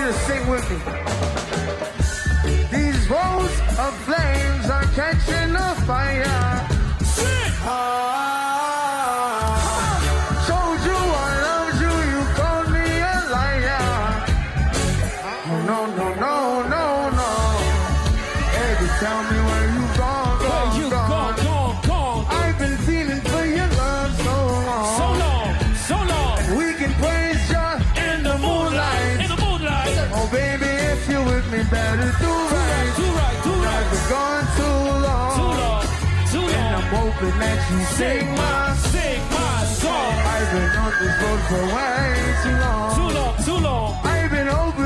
just sing with me. These rows of flames are catching a fire. Told you I loved you, you called me a liar. No, no, no, no, no. Baby, tell me where you gone, gone. I've been feeling for your love so long. So long. We can praise you in the moonlight. Oh, baby, if you're with me, better do right. I've been gone too long. And I'm hoping that you sing my song. I've been on this road for way too long. Too long. I've been hoping